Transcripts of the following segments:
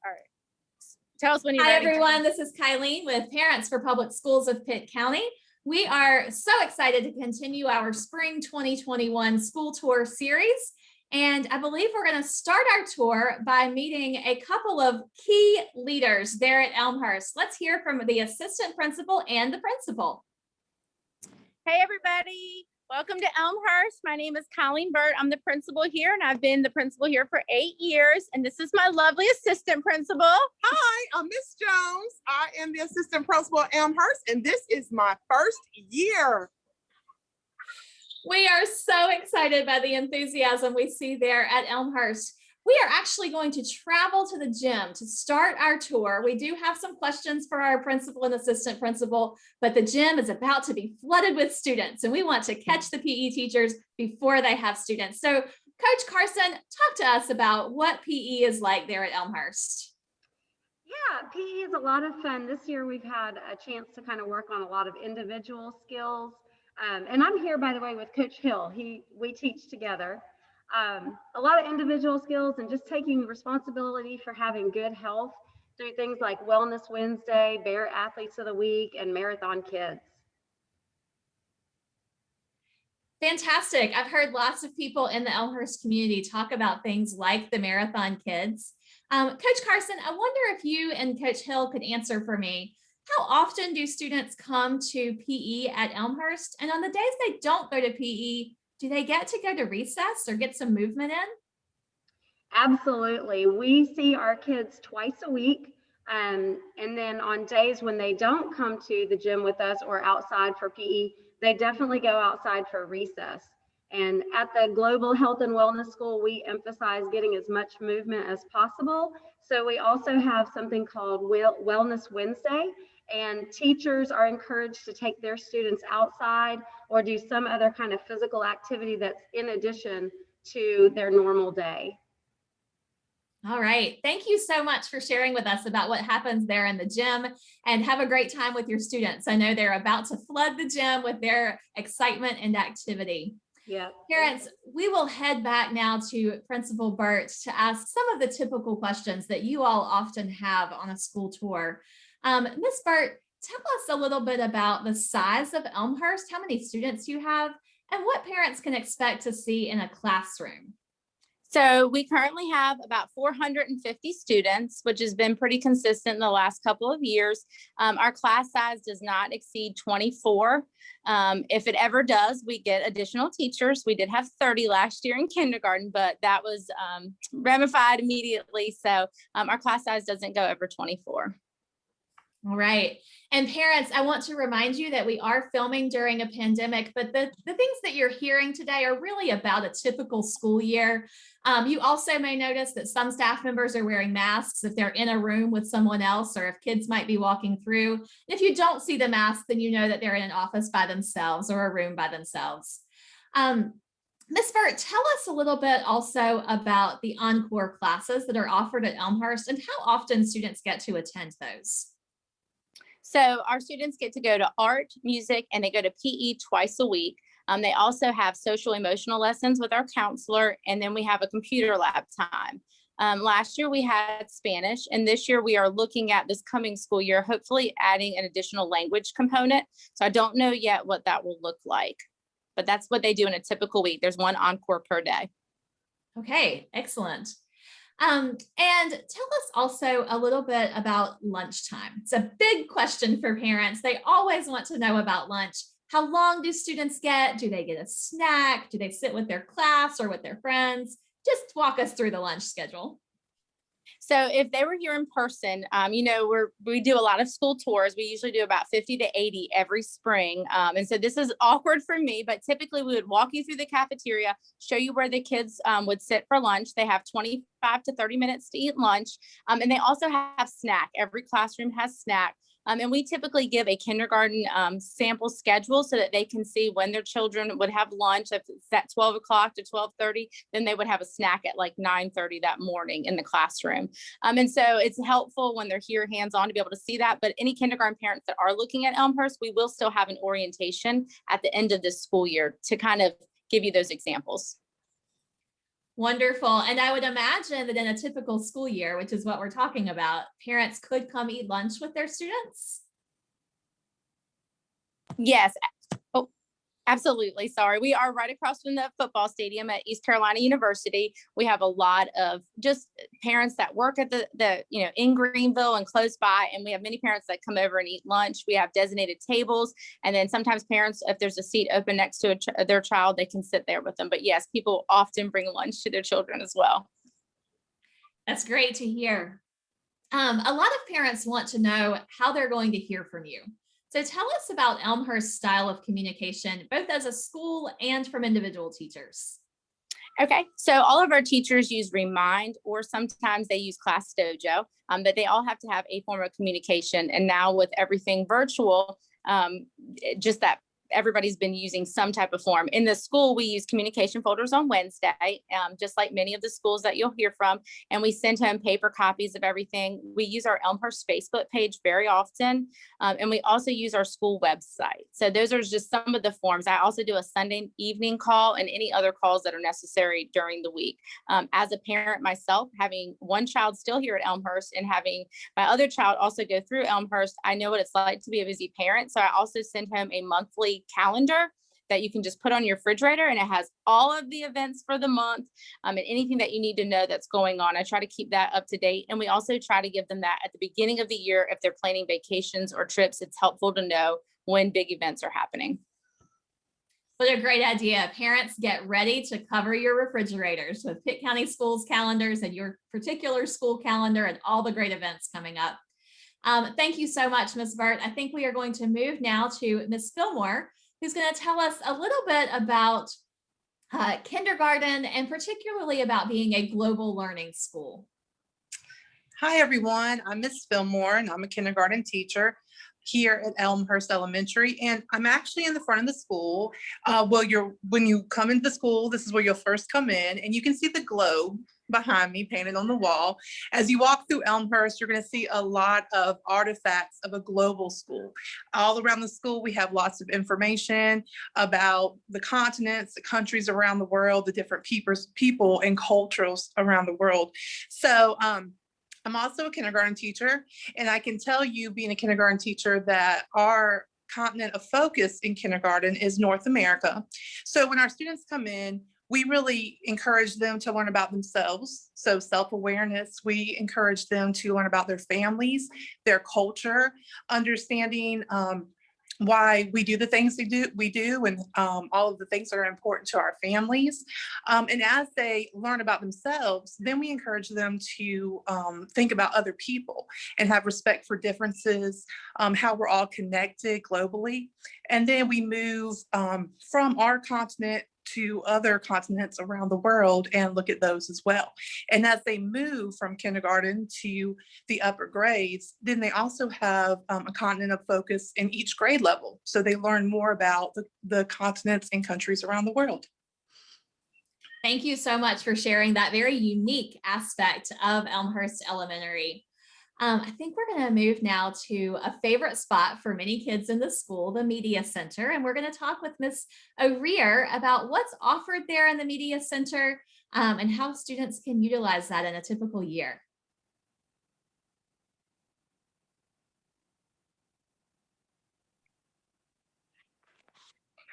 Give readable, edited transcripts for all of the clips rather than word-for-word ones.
All right. Tell us when you're Hi, ready. everyone. This is Kylene with Parents for Public Schools of Pitt County. We are so excited to continue our Spring 2021 school tour series. And I believe we're going to start our tour by meeting a couple of key leaders there at Elmhurst. Let's hear from the assistant principal and the principal. Hey, everybody. Welcome to Elmhurst. My name is Colleen Burt. I'm the principal here, and I've been the principal here for 8 years. And this is my lovely assistant principal. Hi, I'm Miss Jones. I am the assistant principal at Elmhurst, and this is my first year. We are so excited by the enthusiasm we see there at Elmhurst. We are actually going to travel to the gym to start our tour. We do have some questions for our principal and assistant principal, but the gym is about to be flooded with students, and we want to catch the PE teachers before they have students. So, Coach Carson, talk to us about what PE is like there at Elmhurst. Yeah, PE is a lot of fun. This year we've had a chance to kind of work on a lot of individual skills. And I'm here, by the way, with Coach Hill. We teach together. A lot of individual skills and just taking responsibility for having good health through things like Wellness Wednesday, Bear Athletes of the Week, and Marathon Kids. Fantastic. I've heard lots of people in the Elmhurst community talk about things like the Marathon Kids. Coach Carson, I wonder if you and Coach Hill could answer for me. How often do students come to PE at Elmhurst? And on the days they don't go to PE, do they get to go to recess or get some movement in? Absolutely. We see our kids twice a week. And then on days when they don't come to the gym with us or outside for PE, they definitely go outside for recess. And at the Global Health and Wellness School, we emphasize getting as much movement as possible. So we also have something called Wellness Wednesday, and teachers are encouraged to take their students outside or do some other kind of physical activity that's in addition to their normal day. All right. Thank you so much for sharing with us about what happens there in the gym, and have a great time with your students. I know they're about to flood the gym with their excitement and activity. Yeah. Parents, we will head back now to Principal Burt to ask some of the typical questions that you all often have on a school tour. Ms. Burt, tell us a little bit about the size of Elmhurst, how many students you have, and what parents can expect to see in a classroom. So we currently have about 450 students, which has been pretty consistent in the last couple of years. Our class size does not exceed 24. If it ever does, we get additional teachers. We did have 30 last year in kindergarten, but that was ramified immediately. So our class size doesn't go over 24. All right. And parents, I want to remind you that we are filming during a pandemic, but the things that you're hearing today are really about a typical school year. You also may notice that some staff members are wearing masks if they're in a room with someone else, or if kids might be walking through. And if you don't see the mask, then you know that they're in an office by themselves or a room by themselves. Ms. Burt, tell us a little bit also about the encore classes that are offered at Elmhurst and how often students get to attend those. So our students get to go to art, music, and they go to PE twice a week. They also have social emotional lessons with our counselor, and then we have a computer lab time. Last year we had Spanish, and this year we are looking at this coming school year, hopefully adding an additional language component. So I don't know yet what that will look like, but that's what they do in a typical week. There's one encore per day. Okay, excellent. And tell us also a little bit about lunchtime. It's a big question for parents. They always want to know about lunch. How long do students get? Do they get a snack? Do they sit with their class or with their friends? Just walk us through the lunch schedule. So if they were here in person, we do a lot of school tours. We usually do about 50 to 80 every spring. And so this is awkward for me, but typically we would walk you through the cafeteria, show you where the kids would sit for lunch. They have 25 to 30 minutes to eat lunch. And they also have snack. Every classroom has snack. And we typically give a kindergarten sample schedule so that they can see when their children would have lunch. If it's at 12 o'clock to 12:30, then they would have a snack at like 9:30 that morning in the classroom. And so it's helpful when they're here hands-on to be able to see that. But any kindergarten parents that are looking at Elmhurst, we will still have an orientation at the end of this school year to kind of give you those examples. Wonderful. And I would imagine that in a typical school year, which is what we're talking about, parents could come eat lunch with their students. Yes. Oh, absolutely. Sorry. We are right across from the football stadium at East Carolina University. We have a lot of just parents that work at in Greenville and close by. And we have many parents that come over and eat lunch. We have designated tables. And then sometimes parents, if there's a seat open next to their child, they can sit there with them. But yes, people often bring lunch to their children as well. That's great to hear. A lot of parents want to know how they're going to hear from you. So tell us about Elmhurst's style of communication, both as a school and from individual teachers. Okay, so all of our teachers use Remind, or sometimes they use Class Dojo, but they all have to have a form of communication. And now with everything virtual, just that everybody's been using some type of form. In the school, we use communication folders on Wednesday, just like many of the schools that you'll hear from, and we send home paper copies of everything. We use our Elmhurst Facebook page very often, and we also use our school website. So those are just some of the forms. I also do a Sunday evening call and any other calls that are necessary during the week. As a parent myself, having one child still here at Elmhurst and having my other child also go through Elmhurst, I know what it's like to be a busy parent. So I also send him a monthly calendar that you can just put on your refrigerator, and it has all of the events for the month, and anything that you need to know that's going on. I try to keep that up to date. And we also try to give them that at the beginning of the year. If they're planning vacations or trips, it's helpful to know when big events are happening. What a great idea. Parents, get ready to cover your refrigerators with Pitt County Schools calendars and your particular school calendar and all the great events coming up. Thank you so much, Ms. Burt. I think we are going to move now to Ms. Fillmore, who's going to tell us a little bit about kindergarten and particularly about being a global learning school. Hi, everyone. I'm Miss Fillmore, and I'm a kindergarten teacher here at Elmhurst Elementary, and I'm actually in the front of the school. When you come into the school, this is where you'll first come in, and you can see the globe behind me painted on the wall. As you walk through Elmhurst, you're going to see a lot of artifacts of a global school. All around the school, we have lots of information about the continents, the countries around the world, the different people and cultures around the world. So I'm also a kindergarten teacher, and I can tell you, being a kindergarten teacher, that our continent of focus in kindergarten is North America. So when our students come in, we really encourage them to learn about themselves. So self-awareness, we encourage them to learn about their families, their culture, understanding why we do the things we do, and all of the things that are important to our families. And as they learn about themselves, then we encourage them to think about other people and have respect for differences, how we're all connected globally. And then we move from our continent to other continents around the world and look at those as well. And as they move from kindergarten to the upper grades, then they also have a continent of focus in each grade level. So they learn more about the continents and countries around the world. Thank you so much for sharing that very unique aspect of Elmhurst Elementary. I think we're going to move now to a favorite spot for many kids in the school, the Media Center. And we're going to talk with Ms. O'Rear about what's offered there in the Media Center and how students can utilize that in a typical year.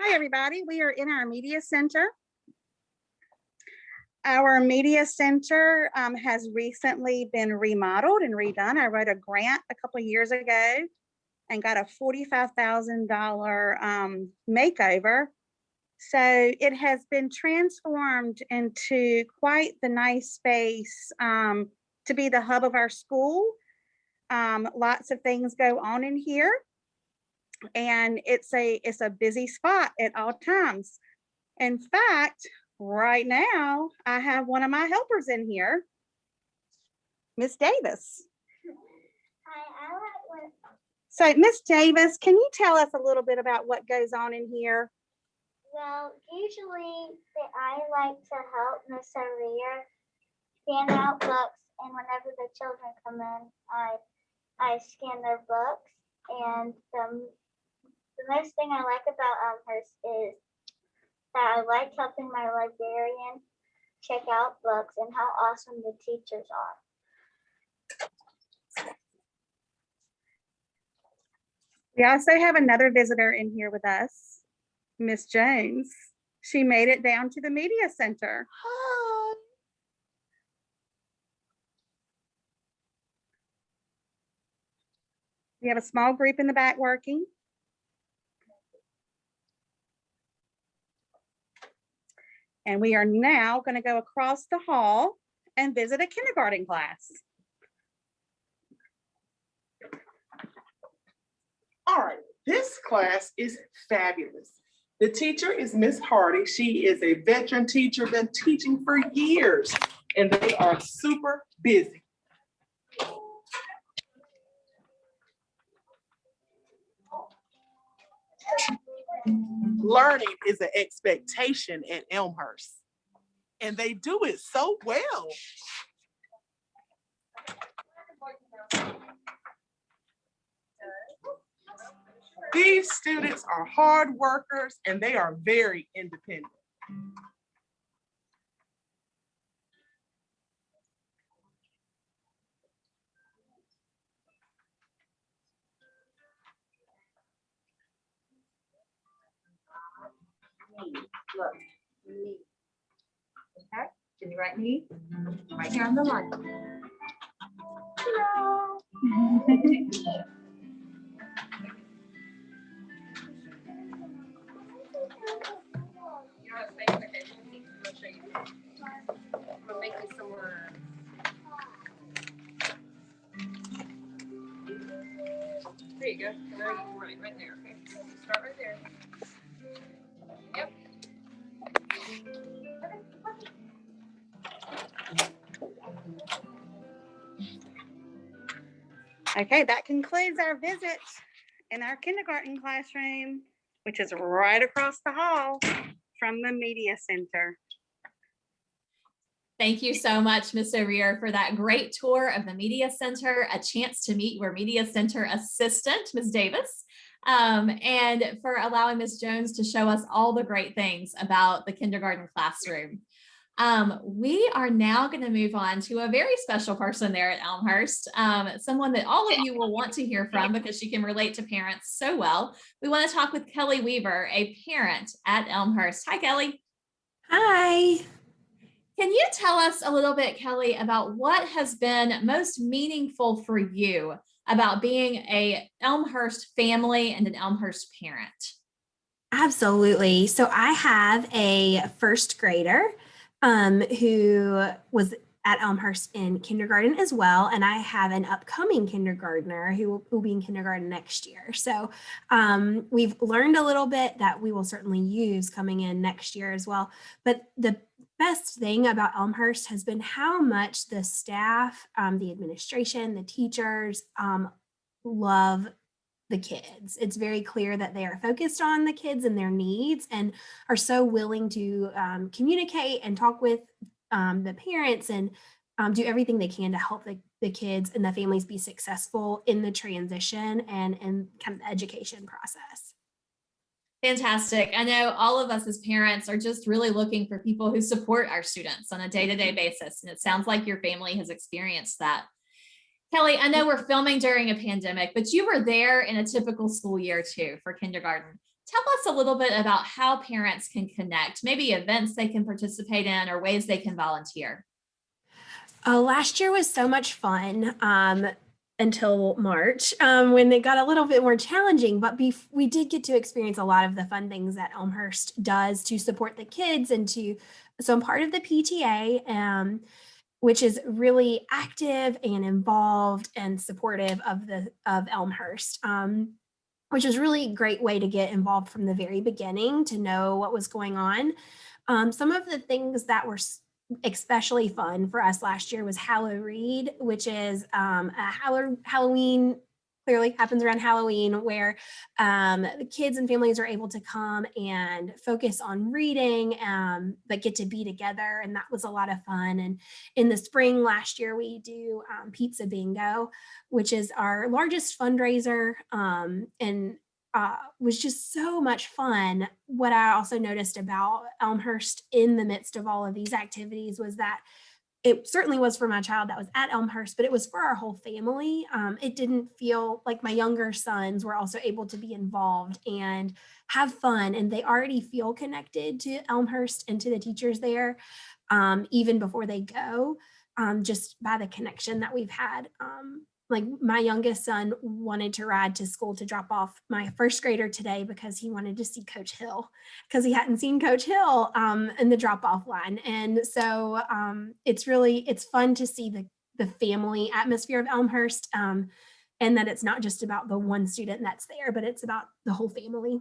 Hi, everybody. We are in our Media Center. Our Media Center has recently been remodeled and redone. I wrote a grant a couple of years ago and got a $45,000 makeover. So it has been transformed into quite the nice space to be the hub of our school. Lots of things go on in here, and it's a busy spot at all times. In fact, right now, I have one of my helpers in here, Miss Davis. Hi, I like what. So, Miss Davis, can you tell us a little bit about what goes on in here? Well, usually I like to help Miss O'Rear scan out books, and whenever the children come in, I scan their books. And the most thing I like about Elmhurst is that I like helping my librarian check out books and how awesome the teachers are. We also have another visitor in here with us, Miss Jones. She made it down to the media center. Hi. We have a small group in the back working. And we are now going to go across the hall and visit a kindergarten class. All right, this class is fabulous. The teacher is Miss Hardy. She is a veteran teacher, been teaching for years, and they are super busy. Learning is an expectation at Elmhurst, and they do it so well. These students are hard workers and they are very independent. Look, me. Okay, can you write me? Right here on the line. Hello. I'm making some words. There you go. Now you can write right there. Okay, start right there. Yep. Okay, that concludes our visit in our kindergarten classroom, which is right across the hall from the media center. Thank you so much, Ms. O'Rear, for that great tour of the Media Center, a chance to meet your Media Center assistant, Ms. Davis, and for allowing Ms. Jones to show us all the great things about the kindergarten classroom. We are now going to move on to a very special person there at Elmhurst, someone that all of you will want to hear from because she can relate to parents so well. We want to talk with Kelly Weaver, a parent at Elmhurst. Hi, Kelly. Hi. Can you tell us a little bit, Kelly, about what has been most meaningful for you about being a Elmhurst family and an Elmhurst parent? Absolutely. So I have a first grader who was at Elmhurst in kindergarten as well. And I have an upcoming kindergartner who will be in kindergarten next year. So we've learned a little bit that we will certainly use coming in next year as well. But the best thing about Elmhurst has been how much the staff, the administration, the teachers love the kids. It's very clear that they are focused on the kids and their needs and are so willing to communicate and talk with the parents and do everything they can to help the kids and the families be successful in the transition and kind of the education process. Fantastic. I know all of us as parents are just really looking for people who support our students on a day-to-day basis. And it sounds like your family has experienced that. Kelly, I know we're filming during a pandemic, but you were there in a typical school year too for kindergarten. Tell us a little bit about how parents can connect, maybe events they can participate in or ways they can volunteer. Last year was so much fun until March when they got a little bit more challenging, but we did get to experience a lot of the fun things that Elmhurst does to support the kids so I'm part of the PTA, which is really active and involved and supportive of Elmhurst, which is really a great way to get involved from the very beginning to know what was going on. Some of the things that were especially fun for us last year was Hallow Read, which is a Halloween, clearly happens around Halloween, where the kids and families are able to come and focus on reading, but get to be together. And that was a lot of fun. And in the spring last year, we do Pizza Bingo, which is our largest fundraiser. And was just so much fun. What I also noticed about Elmhurst in the midst of all of these activities was that it certainly was for my child that was at Elmhurst, but it was for our whole family. It didn't feel like my younger sons were also able to be involved and have fun, and they already feel connected to Elmhurst and to the teachers there, even before they go, just by the connection that we've had. Like my youngest son wanted to ride to school to drop off my first grader today because he wanted to see Coach Hill, because he hadn't seen Coach Hill in the drop off line. And so it's fun to see the family atmosphere of Elmhurst, and that it's not just about the one student that's there, but it's about the whole family.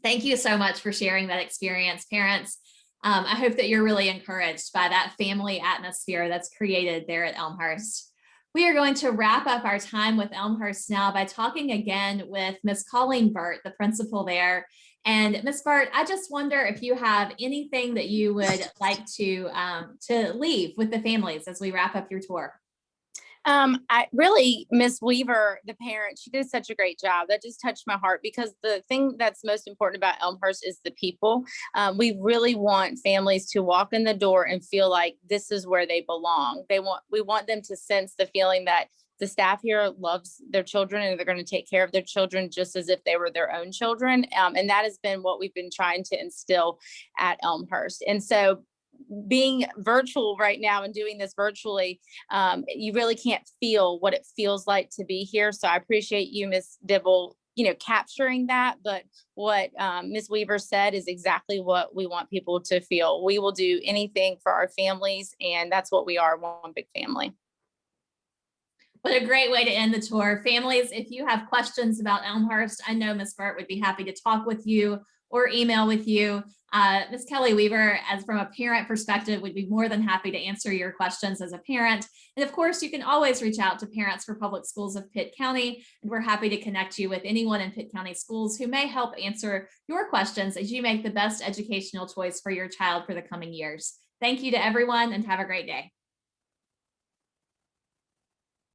Thank you so much for sharing that experience, parents. I hope that you're really encouraged by that family atmosphere that's created there at Elmhurst. We are going to wrap up our time with Elmhurst now by talking again with Miss Colleen Burt, the principal there. And Miss Burt, I just wonder if you have anything that you would like to leave with the families as we wrap up your tour. I really, Miss Weaver, the parent, she did such a great job. That just touched my heart, because the thing that's most important about Elmhurst is the people. We really want families to walk in the door and feel like this is where they belong. We want them to sense the feeling that the staff here loves their children and they're going to take care of their children just as if they were their own children. And that has been what we've been trying to instill at Elmhurst. And so, being virtual right now and doing this virtually, you really can't feel what it feels like to be here. So I appreciate you, Miss Dibble, capturing that. But what Miss Weaver said is exactly what we want people to feel. We will do anything for our families, and that's what we are, one big family. What a great way to end the tour. Families, if you have questions about Elmhurst, I know Miss Burt would be happy to talk with you or email with you. Ms. Kelly Weaver, as from a parent perspective, would be more than happy to answer your questions as a parent. And of course, you can always reach out to Parents for Public Schools of Pitt County, and we're happy to connect you with anyone in Pitt County schools who may help answer your questions as you make the best educational choice for your child for the coming years. Thank you to everyone, and have a great day.